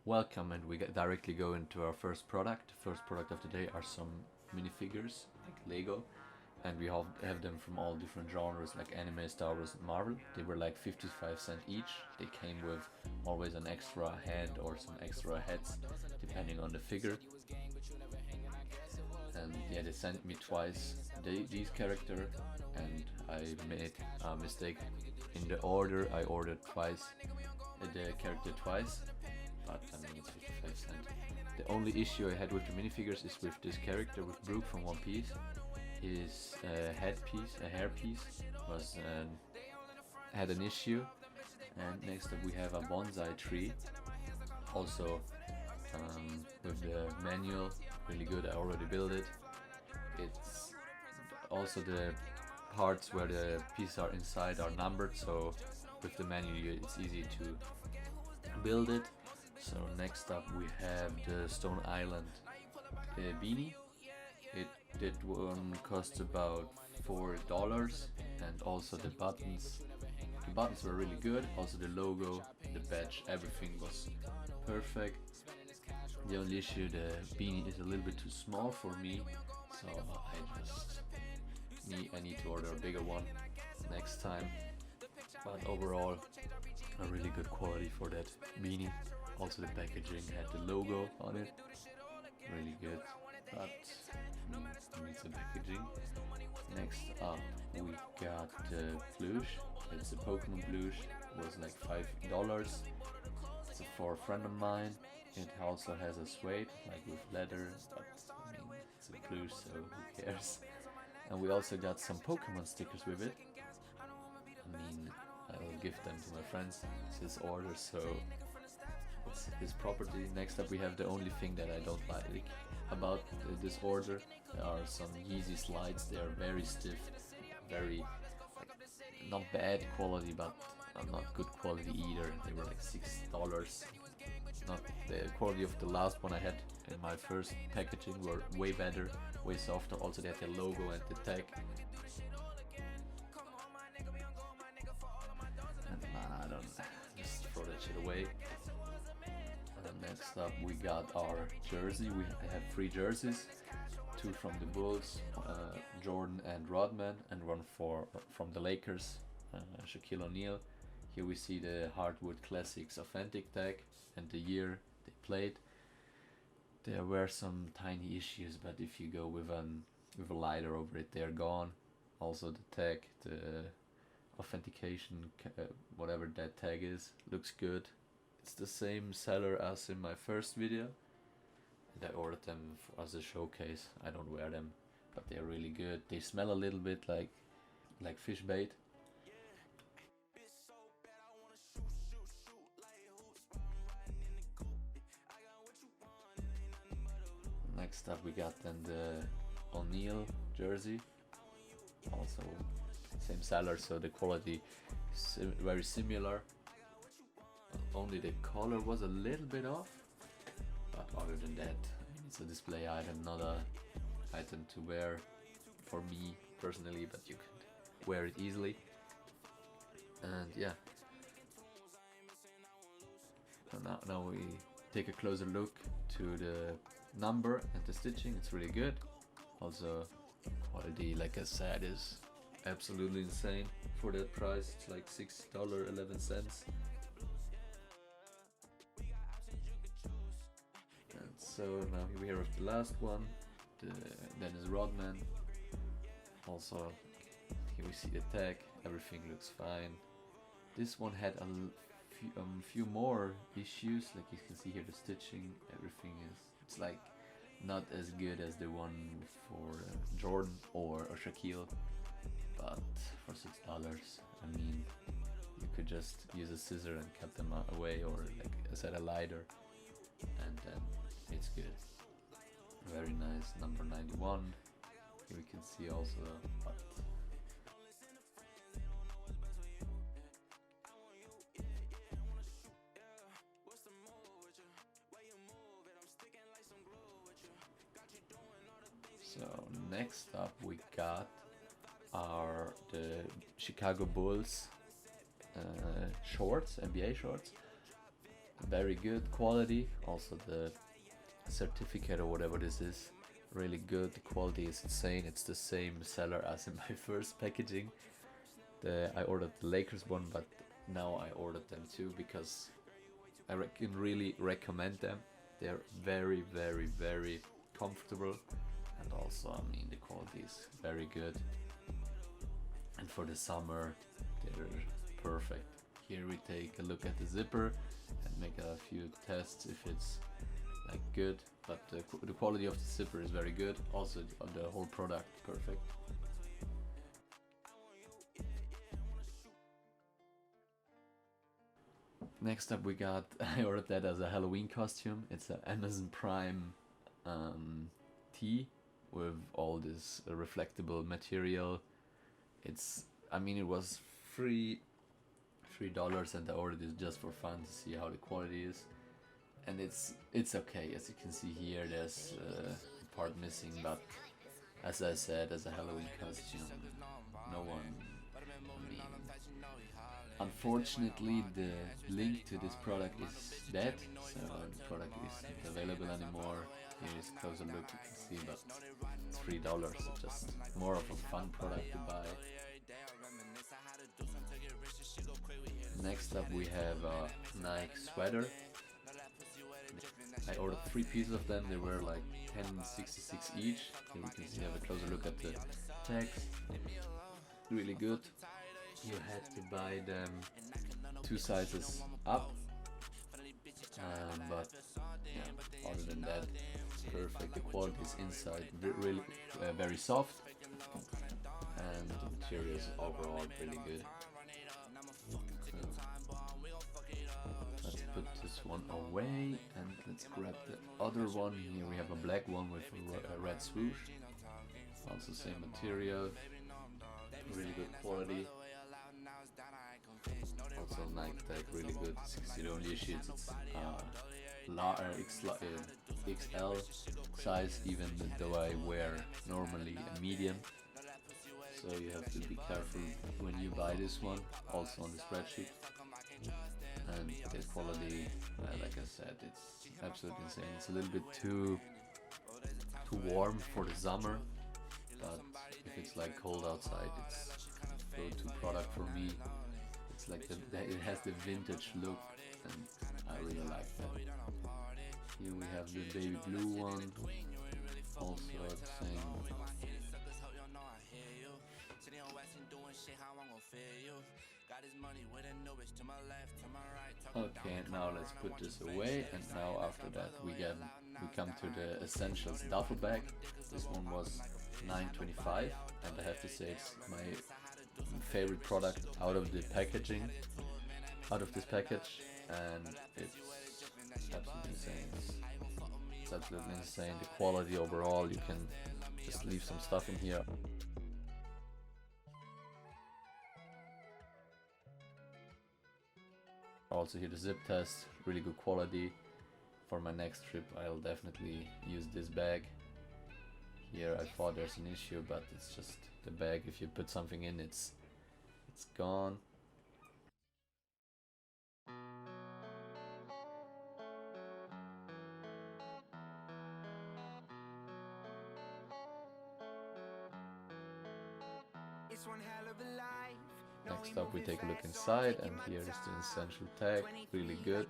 Welcome, and we directly go into our first product. The first product of the day are some minifigures, like Lego, and we have them from all different genres, like anime, Star Wars, and Marvel. They were like 55 cents each. They came with always an extra hand or some extra heads, depending on the figure. And yeah, they sent me twice these character, and I made a mistake in the order. I ordered twice the character twice, but I mean it's 55 cents. The only issue I had with the minifigures is with this character, with Brook from One Piece. His hairpiece was had an issue. And next up we have a bonsai tree, also with the manual, really good. I already built it. It's also the parts where the pieces are inside are numbered, so with the manual it's easy to build it. So next up we have the Stone Island beanie. It did one cost about $4, and also the buttons. The buttons were really good. Also the logo, the badge, everything was perfect. The only issue, the beanie is a little bit too small for me, so I need to order a bigger one next time. But overall, a really good quality for that beanie. Also the packaging had the logo on it, really good, but needs some packaging. Next up we got the plush. It's a Pokemon plush. It was like $5. It's for a friend of mine. It also has a suede, like with leather, but I mean it's a plush, so who cares. And we also got some Pokemon stickers with it. I mean, I'll give them to my friends. It's his order, so it's his property. Next up we have the only thing that I don't like about this order. There are some Yeezy slides. They are very stiff, very not bad quality, but not good quality either. They were like $6. Not the quality of the last one I had in my first packaging were way better, way softer. Also they had the logo and the tag. And I don't just throw that shit away. And next up we got our jersey. We have 3 jerseys, 2 from the Bulls, Jordan and Rodman, and 1 from the Lakers, Shaquille O'Neal. Here we see the Hardwood Classics authentic tag and the year they played. There were some tiny issues, but if you go with a lighter over it, they're gone. Also the tag, the authentication, whatever that tag is, looks good. It's the same seller as in my first video, and I ordered them as a showcase. I don't wear them, but they're really good. They smell a little bit like fish bait. Next up we got then the O'Neal jersey, also same seller, so the quality is very similar. Only the color was a little bit off, but other than that, I mean, it's a display item, not a item to wear for me personally, but you can wear it easily. And yeah, so now we take a closer look to the number and the stitching. It's really good. Also quality, like I said, is absolutely insane for that price. It's like $6.11. And so now we have the last one, then is Rodman. Also here we see the tag, everything looks fine. This one had a few more issues, like you can see here the stitching, everything it's like not as good as the one for Jordan or Shaquille, but for $6, I mean, you could just use a scissor and cut them away, or like I said, a lighter, and then it's good. Very nice, number 91. Here we can see also the butt. So next up we got the Chicago Bulls shorts, NBA shorts. very good quality. Also the certificate or whatever this is, really good. The quality is insane. It's the same seller as in my first packaging. I ordered the Lakers one, but now I ordered them too because I can really recommend them. They're very, very, very comfortable, and also, I mean, the quality is very good. And for the summer, they're perfect. Here we take a look at the zipper and make a few tests if it's like good. But the quality of the zipper is very good. Also, the whole product perfect. Next up we got, I ordered that as a Halloween costume. It's an Amazon Prime tee with all this reflectable material. I mean, it was $3 and I ordered it just for fun to see how the quality is. And it's okay. As you can see here, there's a part missing, but as I said, as a Halloween costume, no one, I mean, unfortunately the link to this product is dead, so the product isn't available anymore. Here is a closer look, you can see, but it's $3, so just more of a fun product to buy. Next up we have a Nike sweater. I ordered 3 pieces of them. They were like $10.66 each. Here we can see, have a closer look at the text. Really good. You had to buy them 2 sizes up, but yeah, other than that, it's perfect. The quality is inside really very soft, and the materials overall really good. Let's put this one away and let's grab the other one. Here we have a black one with a red swoosh. Also same material, really good quality. Also Nike tag, really good. The only issue is it's XL size, even though I wear normally a medium. So you have to be careful when you buy this one, also on the spreadsheet. And the quality, like I said, it's absolutely insane. It's a little bit too warm for the summer, but if it's like cold outside, it's a go-to product for me. It's like it has the vintage look, and I really like that. Here we have the baby blue one, also the same. Okay, now let's put this away, and now after that we come to the essentials duffel bag. This one was $9.25, and I have to say it's my favorite product out of the packaging, out of this package, and it's absolutely insane. It's absolutely insane. The quality overall, you can just leave some stuff in here. Also here the zip test, really good quality. For my next trip I'll definitely use this bag. Here I thought there's an issue, but it's just the bag. If you put something in, it's gone. Next up we take a look inside, and here is the essential tag, really good.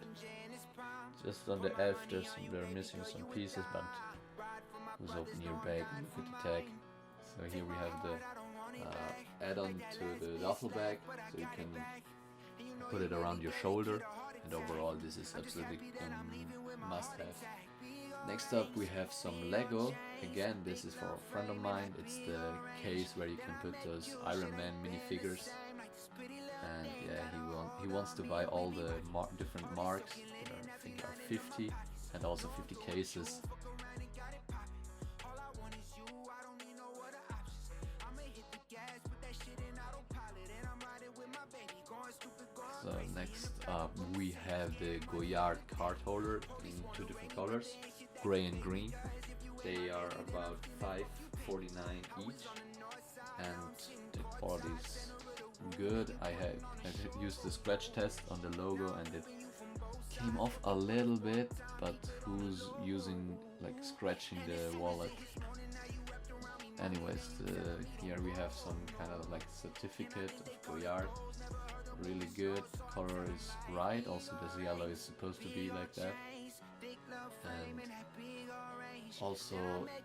Just on the edge they're missing some pieces, but just open your bag and look at the tag. So here we have the add-on to the duffel bag, so you can put it around your shoulder, and overall this is absolutely must-have. Next up we have some Lego. Again, this is for a friend of mine. It's the case where you can put those Iron Man minifigures. And yeah, he wants to buy all the different marks. There are, I think, are 50, and also 50 cases. So next up we have the Goyard card holder in 2 different colors, gray and green. They are about $5.49 each, and the quality is good. I used the scratch test on the logo, and it came off a little bit, but who's using, like, scratching the wallet? Anyways, here we have some kind of like certificate of Goyard. Really good. Color is right. Also, this yellow is supposed to be like that. And also,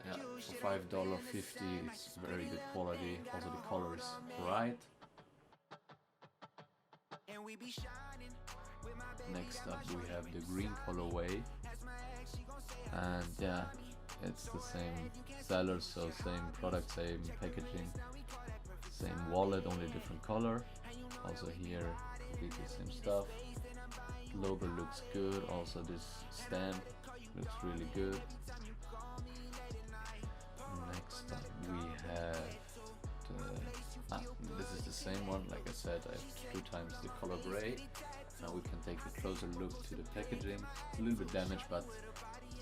yeah, for $5.50, it's very good quality. Also, the color is right. Next up, we have the green colorway, and yeah, it's the same seller, so same product, same packaging, same wallet, only different color. Also here, completely same stuff. Logo looks good. Also this stamp looks really good. Next up we have this is the same one. Like I said, I have 2 times the color gray. Now we can take a closer look to the packaging. It's a little bit damaged, but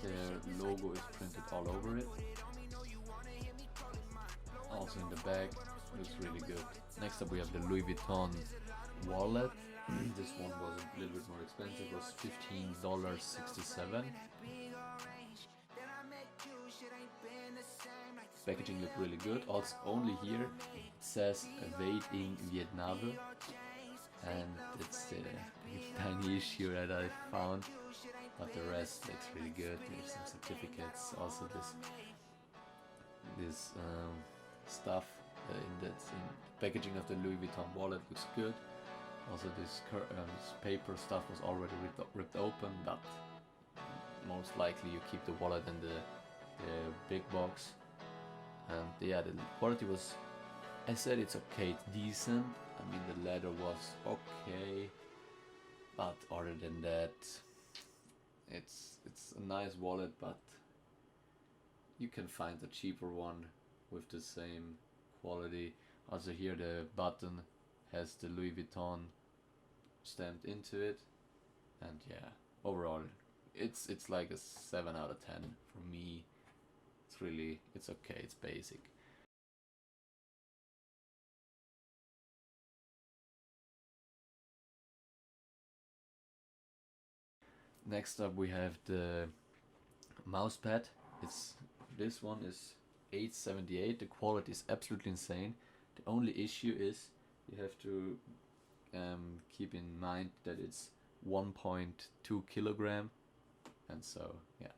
the logo is printed all over it. Also in the back, looks really good. Next up we have the Louis Vuitton wallet. This one was a little bit more expensive, it was $15.67. Packaging looked really good. Also only here it says "Made in Vietnam," and it's the tiny issue that I found, but the rest looks really good. There's some certificates. Also this stuff in the packaging of the Louis Vuitton wallet looks good. Also this paper stuff was already ripped open, but most likely you keep the wallet in the big box. And yeah, the quality was, I said it's okay, it's decent. I mean, the leather was okay, but other than that, it's a nice wallet, but you can find a cheaper one with the same quality. Also here the button has the Louis Vuitton stamped into it, and yeah, overall it's like a 7 out of 10 for me. It's okay, it's basic. Next up we have the mouse pad. This one is $8.78. The quality is absolutely insane. The only issue is you have to keep in mind that it's 1.2 kilogram, and so yeah,